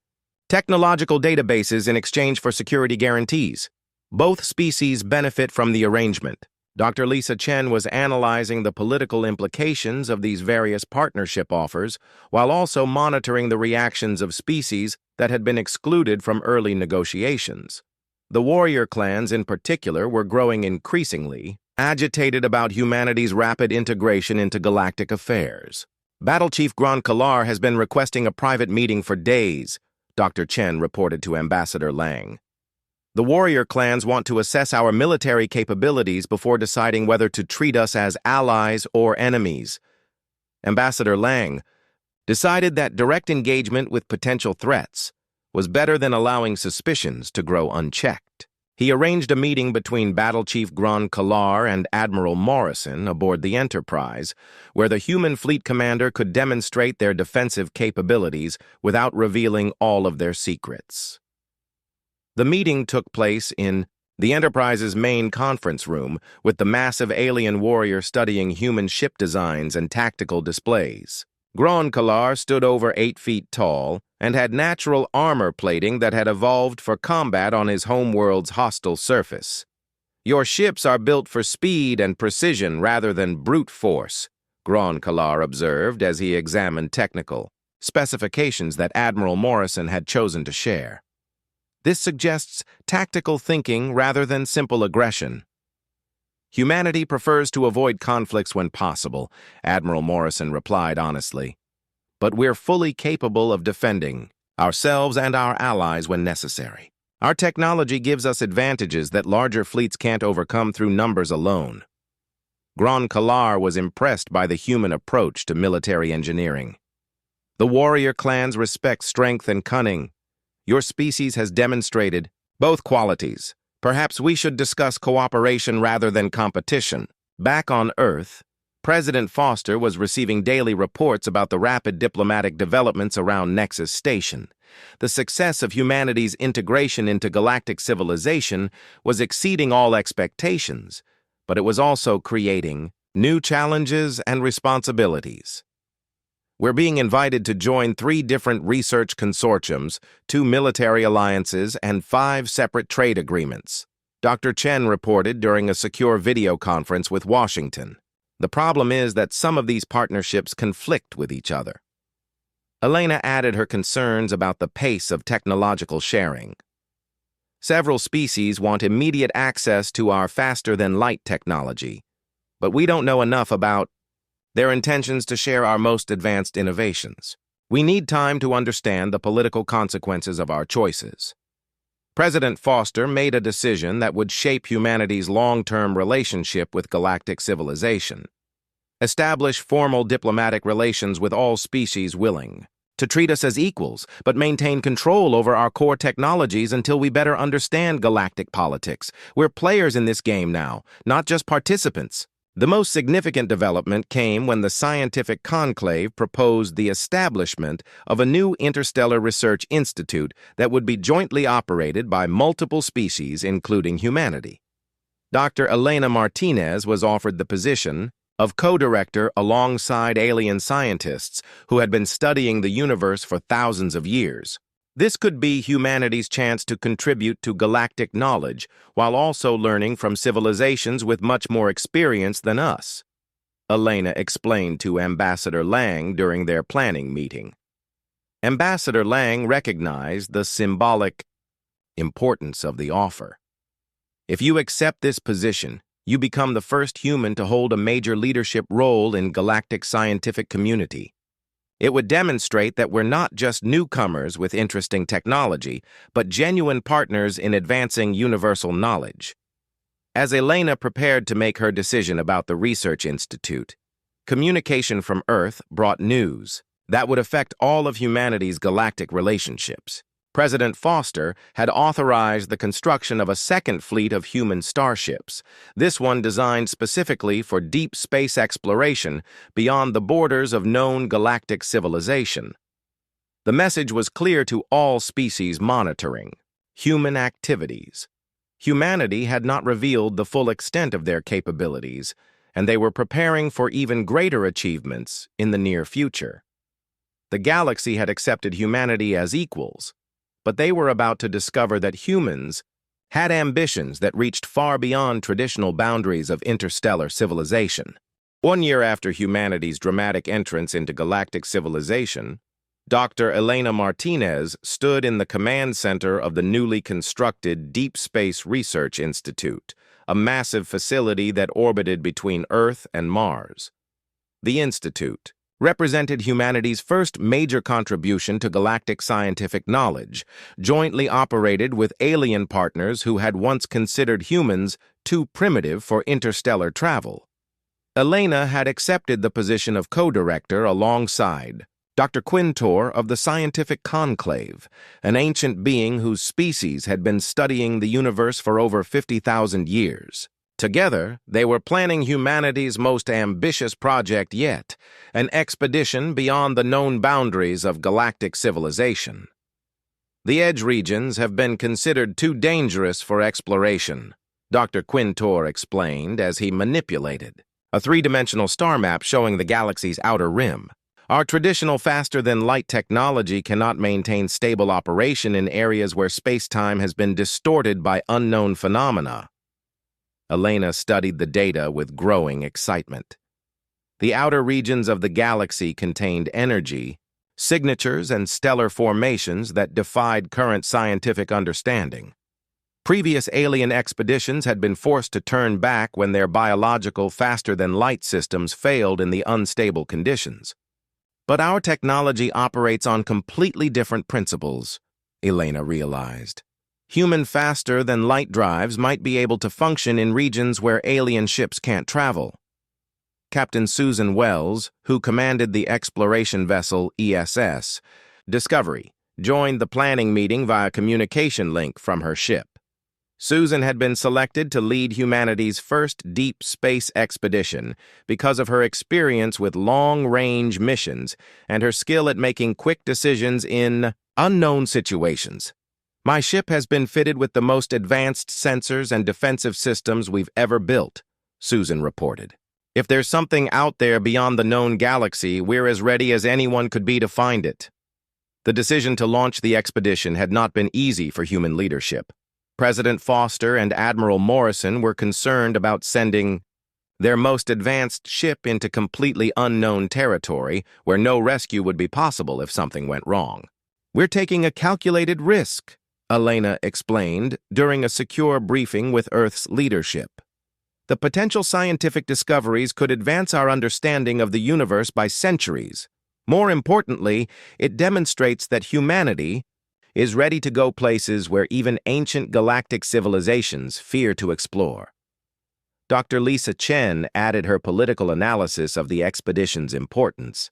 technological databases in exchange for security guarantees. Both species benefit from the arrangement. Dr. Lisa Chen was analyzing the political implications of these various partnership offers while also monitoring the reactions of species that had been excluded from early negotiations. The warrior clans in particular were growing increasingly agitated about humanity's rapid integration into galactic affairs. Battle Chief Grand Kalar has been requesting a private meeting for days, Dr. Chen reported to Ambassador Lang. The warrior clans want to assess our military capabilities before deciding whether to treat us as allies or enemies. Ambassador Lang decided that direct engagement with potential threats was better than allowing suspicions to grow unchecked. He arranged a meeting between Battle Chief Grand Kalar and Admiral Morrison aboard the Enterprise, where the human fleet commander could demonstrate their defensive capabilities without revealing all of their secrets. The meeting took place in the Enterprise's main conference room, with the massive alien warrior studying human ship designs and tactical displays. Grand Kalar stood over 8 feet tall and had natural armor plating that had evolved for combat on his homeworld's hostile surface. Your ships are built for speed and precision rather than brute force, Grand Kalar observed as he examined technical specifications that Admiral Morrison had chosen to share. This suggests tactical thinking rather than simple aggression. Humanity prefers to avoid conflicts when possible, Admiral Morrison replied honestly. But we're fully capable of defending ourselves and our allies when necessary. Our technology gives us advantages that larger fleets can't overcome through numbers alone. Grand Kalar was impressed by the human approach to military engineering. The warrior clans respect strength and cunning. Your species has demonstrated both qualities. Perhaps we should discuss cooperation rather than competition. Back on Earth, President Foster was receiving daily reports about the rapid diplomatic developments around Nexus Station. The success of humanity's integration into galactic civilization was exceeding all expectations, but it was also creating new challenges and responsibilities. We're being invited to join 3 different research consortiums, 2 military alliances, and 5 separate trade agreements, Dr. Chen reported during a secure video conference with Washington. The problem is that some of these partnerships conflict with each other. Elena added her concerns about the pace of technological sharing. Several species want immediate access to our faster-than-light technology, but we don't know enough about their intentions to share our most advanced innovations. We need time to understand the political consequences of our choices. President Foster made a decision that would shape humanity's long-term relationship with galactic civilization. Establish formal diplomatic relations with all species willing to treat us as equals, but maintain control over our core technologies until we better understand galactic politics. We're players in this game now, not just participants. The most significant development came when the Scientific Conclave proposed the establishment of a new interstellar research institute that would be jointly operated by multiple species, including humanity. Dr. Elena Martinez was offered the position of co-director alongside alien scientists who had been studying the universe for thousands of years. This could be humanity's chance to contribute to galactic knowledge while also learning from civilizations with much more experience than us, Elena explained to Ambassador Lang during their planning meeting. Ambassador Lang recognized the symbolic importance of the offer. If you accept this position, you become the first human to hold a major leadership role in galactic scientific community. It would demonstrate that we're not just newcomers with interesting technology, but genuine partners in advancing universal knowledge. As Elena prepared to make her decision about the research institute, communication from Earth brought news that would affect all of humanity's galactic relationships. President Foster had authorized the construction of a second fleet of human starships, this one designed specifically for deep space exploration beyond the borders of known galactic civilization. The message was clear to all species monitoring: human activities. Humanity had not revealed the full extent of their capabilities, and they were preparing for even greater achievements in the near future. The galaxy had accepted humanity as equals, but they were about to discover that humans had ambitions that reached far beyond traditional boundaries of interstellar civilization. 1 year after humanity's dramatic entrance into galactic civilization, Dr. Elena Martinez stood in the command center of the newly constructed Deep Space Research Institute, a massive facility that orbited between Earth and Mars. The Institute represented humanity's first major contribution to galactic scientific knowledge, jointly operated with alien partners who had once considered humans too primitive for interstellar travel. Elena had accepted the position of co-director alongside Dr. Quintor of the Scientific Conclave, an ancient being whose species had been studying the universe for over 50,000 years. Together, they were planning humanity's most ambitious project yet, an expedition beyond the known boundaries of galactic civilization. The edge regions have been considered too dangerous for exploration, Dr. Quintor explained as he manipulated a three-dimensional star map showing the galaxy's outer rim. Our traditional faster-than-light technology cannot maintain stable operation in areas where space-time has been distorted by unknown phenomena. Elena studied the data with growing excitement. The outer regions of the galaxy contained energy, signatures, and stellar formations that defied current scientific understanding. Previous alien expeditions had been forced to turn back when their biological faster-than-light systems failed in the unstable conditions. But our technology operates on completely different principles, Elena realized. Human faster-than-light drives might be able to function in regions where alien ships can't travel. Captain Susan Wells, who commanded the exploration vessel ESS Discovery, joined the planning meeting via communication link from her ship. Susan had been selected to lead humanity's first deep space expedition because of her experience with long-range missions and her skill at making quick decisions in unknown situations. My ship has been fitted with the most advanced sensors and defensive systems we've ever built, Susan reported. If there's something out there beyond the known galaxy, we're as ready as anyone could be to find it. The decision to launch the expedition had not been easy for human leadership. President Foster and Admiral Morrison were concerned about sending their most advanced ship into completely unknown territory where no rescue would be possible if something went wrong. We're taking a calculated risk, Elena explained during a secure briefing with Earth's leadership. The potential scientific discoveries could advance our understanding of the universe by centuries. More importantly, it demonstrates that humanity is ready to go places where even ancient galactic civilizations fear to explore. Dr. Lisa Chen added her political analysis of the expedition's importance.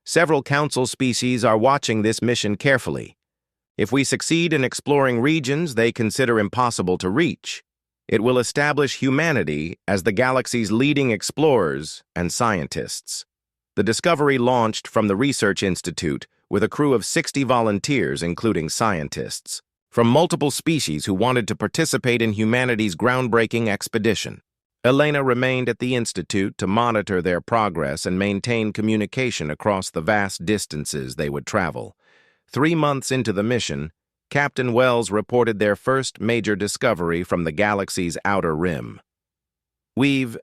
Several council species are watching this mission carefully. If we succeed in exploring regions they consider impossible to reach, it will establish humanity as the galaxy's leading explorers and scientists. The Discovery launched from the Research Institute with a crew of 60 volunteers, including scientists, from multiple species who wanted to participate in humanity's groundbreaking expedition. Elena remained at the Institute to monitor their progress and maintain communication across the vast distances they would travel. 3 months into the mission, Captain Wells reported their first major discovery from the galaxy's outer rim. We've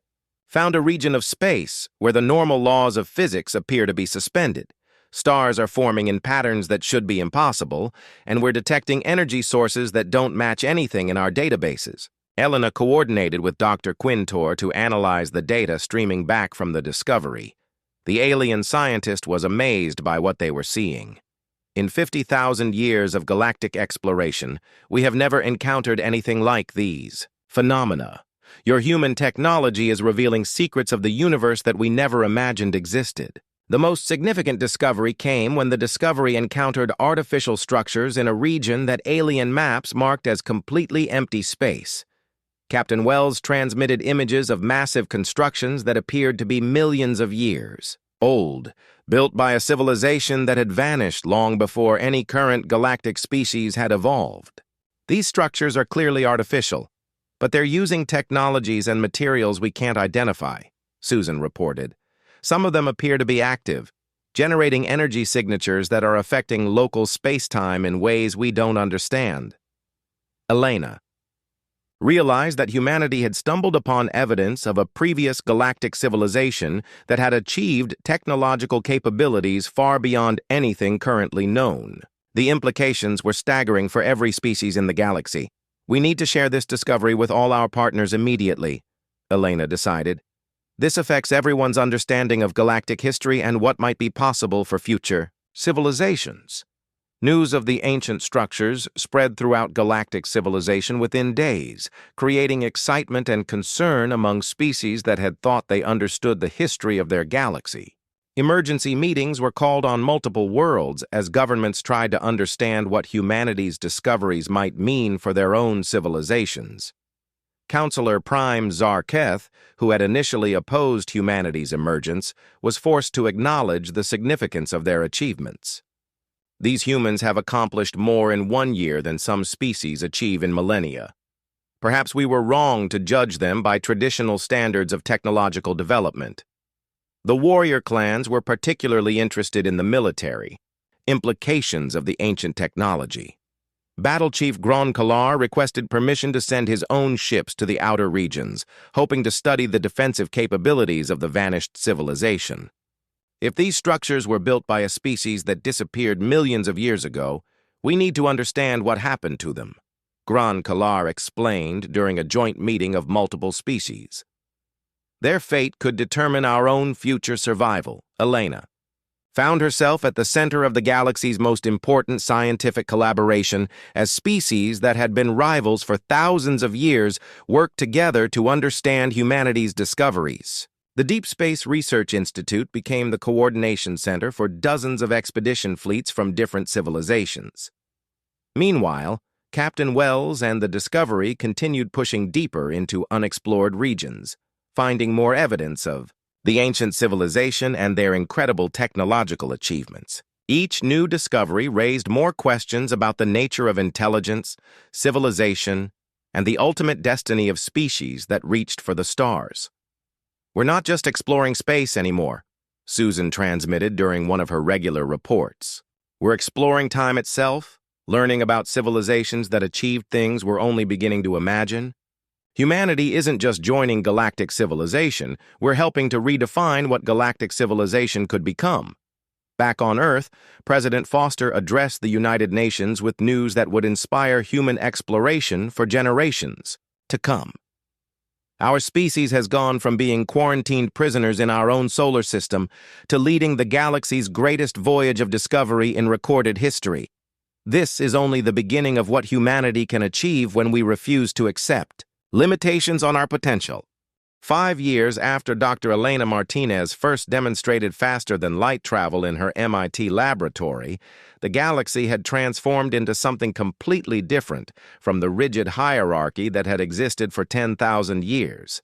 found a region of space where the normal laws of physics appear to be suspended. Stars are forming in patterns that should be impossible, and we're detecting energy sources that don't match anything in our databases. Elena coordinated with Dr. Quintor to analyze the data streaming back from the Discovery. The alien scientist was amazed by what they were seeing. In 50,000 years of galactic exploration, we have never encountered anything like these phenomena, Your human technology is revealing secrets of the universe that we never imagined existed. The most significant discovery came when the Discovery encountered artificial structures in a region that alien maps marked as completely empty space. Captain Wells transmitted images of massive constructions that appeared to be millions of years old, built by a civilization that had vanished long before any current galactic species had evolved. These structures are clearly artificial, but they're using technologies and materials we can't identify, Susan reported. Some of them appear to be active, generating energy signatures that are affecting local space-time in ways we don't understand. Elena realized that humanity had stumbled upon evidence of a previous galactic civilization that had achieved technological capabilities far beyond anything currently known. The implications were staggering for every species in the galaxy. We need to share this discovery with all our partners immediately, Elena decided. This affects everyone's understanding of galactic history and what might be possible for future civilizations. News of the ancient structures spread throughout galactic civilization within days, creating excitement and concern among species that had thought they understood the history of their galaxy. Emergency meetings were called on multiple worlds as governments tried to understand what humanity's discoveries might mean for their own civilizations. Counselor Prime Zarketh, who had initially opposed humanity's emergence, was forced to acknowledge the significance of their achievements. These humans have accomplished more in 1 year than some species achieve in millennia. Perhaps we were wrong to judge them by traditional standards of technological development. The warrior clans were particularly interested in the military implications of the ancient technology. Battle Chief Gron Kalar requested permission to send his own ships to the outer regions, hoping to study the defensive capabilities of the vanished civilization. If these structures were built by a species that disappeared millions of years ago, we need to understand what happened to them, Gron Kalar explained during a joint meeting of multiple species. Their fate could determine our own future survival, Elena found herself at the center of the galaxy's most important scientific collaboration as species that had been rivals for thousands of years worked together to understand humanity's discoveries. The Deep Space Research Institute became the coordination center for dozens of expedition fleets from different civilizations. Meanwhile, Captain Wells and the Discovery continued pushing deeper into unexplored regions, finding more evidence of the ancient civilization and their incredible technological achievements. Each new discovery raised more questions about the nature of intelligence, civilization, and the ultimate destiny of species that reached for the stars. We're not just exploring space anymore, Susan transmitted during one of her regular reports. We're exploring time itself, learning about civilizations that achieved things we're only beginning to imagine. Humanity isn't just joining galactic civilization, we're helping to redefine what galactic civilization could become. Back on Earth, President Foster addressed the United Nations with news that would inspire human exploration for generations to come. Our species has gone from being quarantined prisoners in our own solar system to leading the galaxy's greatest voyage of discovery in recorded history. This is only the beginning of what humanity can achieve when we refuse to accept limitations on our potential. 5 years after Dr. Elena Martinez first demonstrated faster-than-light travel in her MIT laboratory, the galaxy had transformed into something completely different from the rigid hierarchy that had existed for 10,000 years.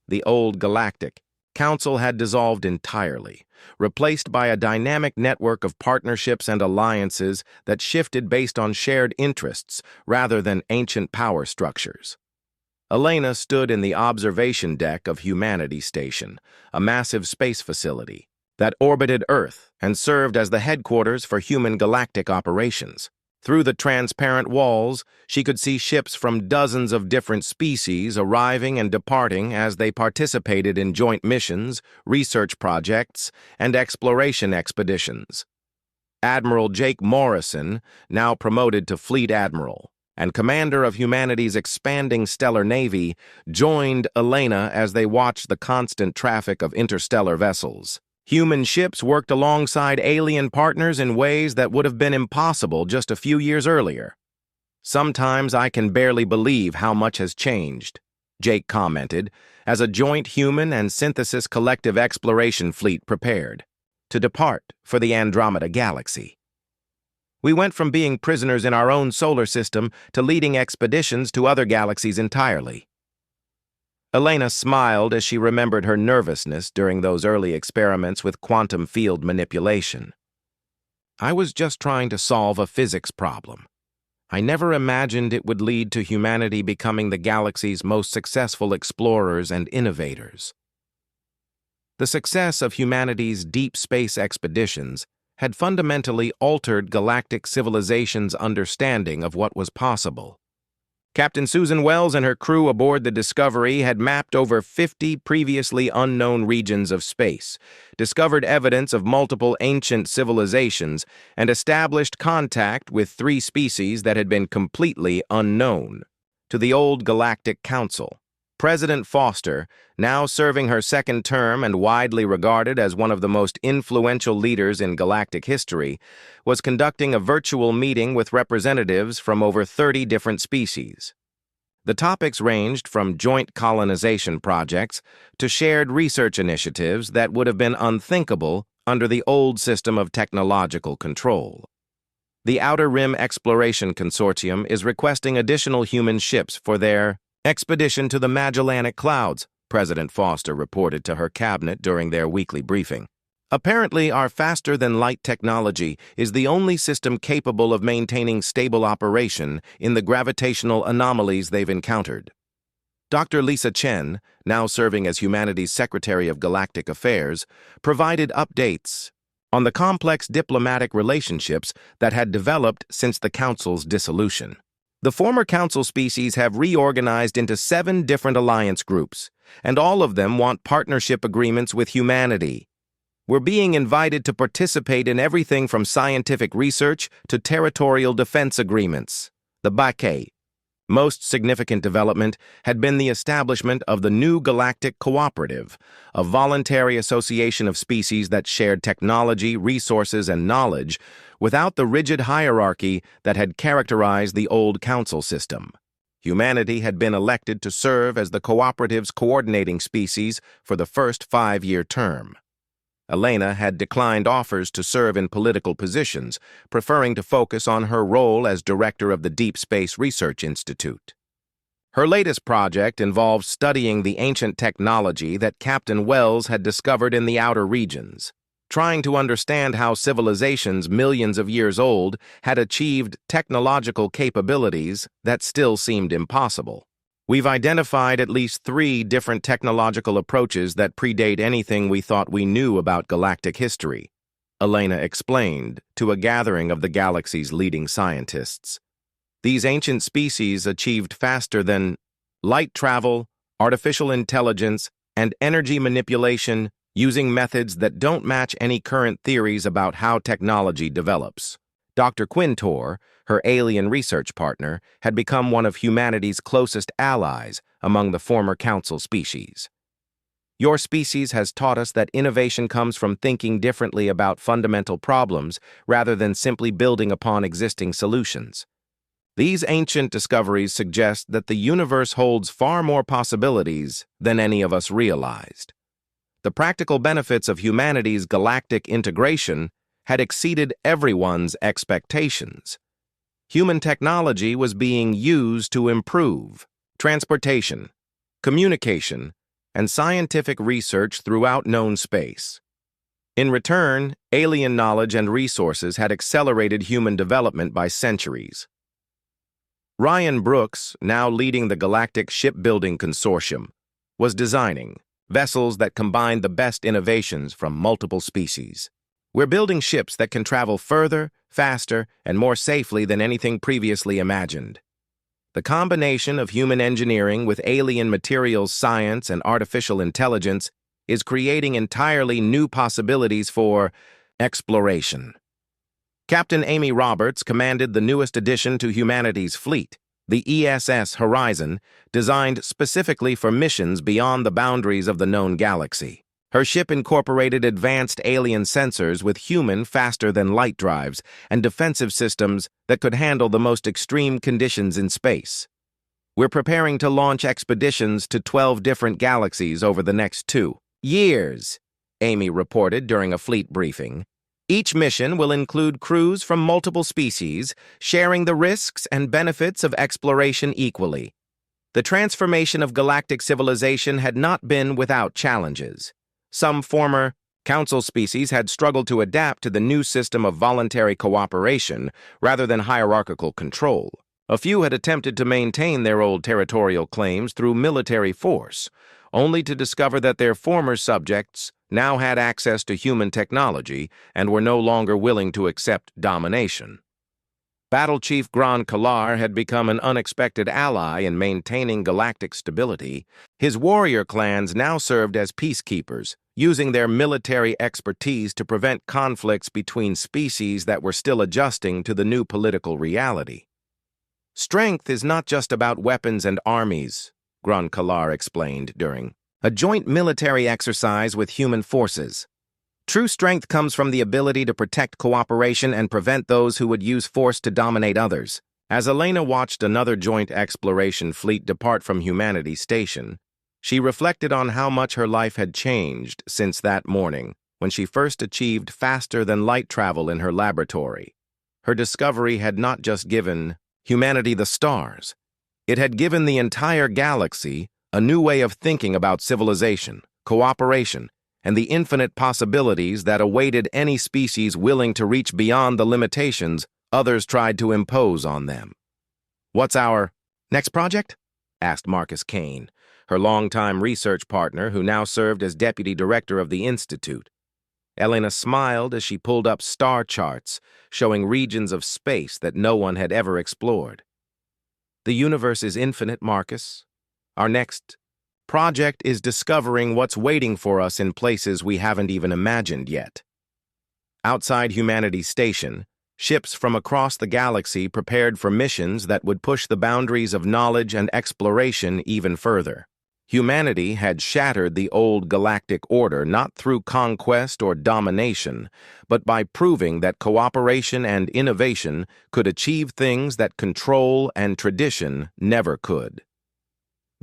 The old Galactic Council had dissolved entirely, replaced by a dynamic network of partnerships and alliances that shifted based on shared interests rather than ancient power structures. Elena stood in the observation deck of Humanity Station, a massive space facility that orbited Earth and served as the headquarters for human galactic operations. Through the transparent walls, she could see ships from dozens of different species arriving and departing as they participated in joint missions, research projects, and exploration expeditions. Admiral Jake Morrison, now promoted to Fleet Admiral, and commander of humanity's expanding stellar navy, joined Elena as they watched the constant traffic of interstellar vessels. Human ships worked alongside alien partners in ways that would have been impossible just a few years earlier. Sometimes I can barely believe how much has changed, Jake commented, as a joint human and synthesis collective exploration fleet prepared to depart for the Andromeda Galaxy. We went from being prisoners in our own solar system to leading expeditions to other galaxies entirely. Elena smiled as she remembered her nervousness during those early experiments with quantum field manipulation. I was just trying to solve a physics problem. I never imagined it would lead to humanity becoming the galaxy's most successful explorers and innovators. The success of humanity's deep space expeditions had fundamentally altered galactic civilization's understanding of what was possible. Captain Susan Wells and her crew aboard the Discovery had mapped over 50 previously unknown regions of space, discovered evidence of multiple ancient civilizations, and established contact with 3 species that had been completely unknown to the old Galactic Council. President Foster, now serving her second term and widely regarded as one of the most influential leaders in galactic history, was conducting a virtual meeting with representatives from over 30 different species. The topics ranged from joint colonization projects to shared research initiatives that would have been unthinkable under the old system of technological control. The Outer Rim Exploration Consortium is requesting additional human ships for their expedition to the Magellanic Clouds, President Foster reported to her cabinet during their weekly briefing. Apparently, our faster-than-light technology is the only system capable of maintaining stable operation in the gravitational anomalies they've encountered. Dr. Lisa Chen, now serving as Humanity's Secretary of Galactic Affairs, provided updates on the complex diplomatic relationships that had developed since the Council's dissolution. The former Council species have reorganized into 7 different alliance groups, and all of them want partnership agreements with humanity. We're being invited to participate in everything from scientific research to territorial defense agreements. The Baquet. Most significant development had been the establishment of the New Galactic Cooperative, a voluntary association of species that shared technology, resources, and knowledge without the rigid hierarchy that had characterized the old council system. Humanity had been elected to serve as the cooperative's coordinating species for the first 5-year term. Elena had declined offers to serve in political positions, preferring to focus on her role as director of the Deep Space Research Institute. Her latest project involved studying the ancient technology that Captain Wells had discovered in the outer regions, trying to understand how civilizations millions of years old had achieved technological capabilities that still seemed impossible. We've identified at least 3 different technological approaches that predate anything we thought we knew about galactic history, Elena explained to a gathering of the galaxy's leading scientists. These ancient species achieved faster than light travel, artificial intelligence, and energy manipulation using methods that don't match any current theories about how technology develops. Dr. Quintor, her alien research partner, had become one of humanity's closest allies among the former council species. Your species has taught us that innovation comes from thinking differently about fundamental problems rather than simply building upon existing solutions. These ancient discoveries suggest that the universe holds far more possibilities than any of us realized. The practical benefits of humanity's galactic integration had exceeded everyone's expectations. Human technology was being used to improve transportation, communication, and scientific research throughout known space. In return, alien knowledge and resources had accelerated human development by centuries. Ryan Brooks, now leading the Galactic Shipbuilding Consortium, was designing vessels that combined the best innovations from multiple species. We're building ships that can travel further, faster, and more safely than anything previously imagined. The combination of human engineering with alien materials science and artificial intelligence is creating entirely new possibilities for exploration. Captain Amy Roberts commanded the newest addition to humanity's fleet, the ESS Horizon, designed specifically for missions beyond the boundaries of the known galaxy. Her ship incorporated advanced alien sensors with human faster-than-light drives and defensive systems that could handle the most extreme conditions in space. We're preparing to launch expeditions to 12 different galaxies over the next 2 years, Amy reported during a fleet briefing. Each mission will include crews from multiple species, sharing the risks and benefits of exploration equally. The transformation of galactic civilization had not been without challenges. Some former Council species had struggled to adapt to the new system of voluntary cooperation rather than hierarchical control. A few had attempted to maintain their old territorial claims through military force, only to discover that their former subjects now had access to human technology and were no longer willing to accept domination. Battle Chief Gran Kalar had become an unexpected ally in maintaining galactic stability. His warrior clans now served as peacekeepers, using their military expertise to prevent conflicts between species that were still adjusting to the new political reality. Strength is not just about weapons and armies, Gran Kalar explained during a joint military exercise with human forces. True strength comes from the ability to protect cooperation and prevent those who would use force to dominate others. As Elena watched another joint exploration fleet depart from Humanity's station, she reflected on how much her life had changed since that morning when she first achieved faster-than-light travel in her laboratory. Her discovery had not just given humanity the stars. It had given the entire galaxy a new way of thinking about civilization, cooperation, and the infinite possibilities that awaited any species willing to reach beyond the limitations others tried to impose on them. "What's our next project?" asked Marcus Kane, her longtime research partner who now served as deputy director of the Institute. Elena smiled as she pulled up star charts showing regions of space that no one had ever explored. "The universe is infinite, Marcus. Our next project is discovering what's waiting for us in places we haven't even imagined yet." Outside Humanity's station, ships from across the galaxy prepared for missions that would push the boundaries of knowledge and exploration even further. Humanity had shattered the old galactic order not through conquest or domination, but by proving that cooperation and innovation could achieve things that control and tradition never could.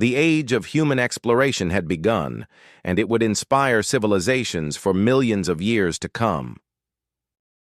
The age of human exploration had begun, and it would inspire civilizations for millions of years to come.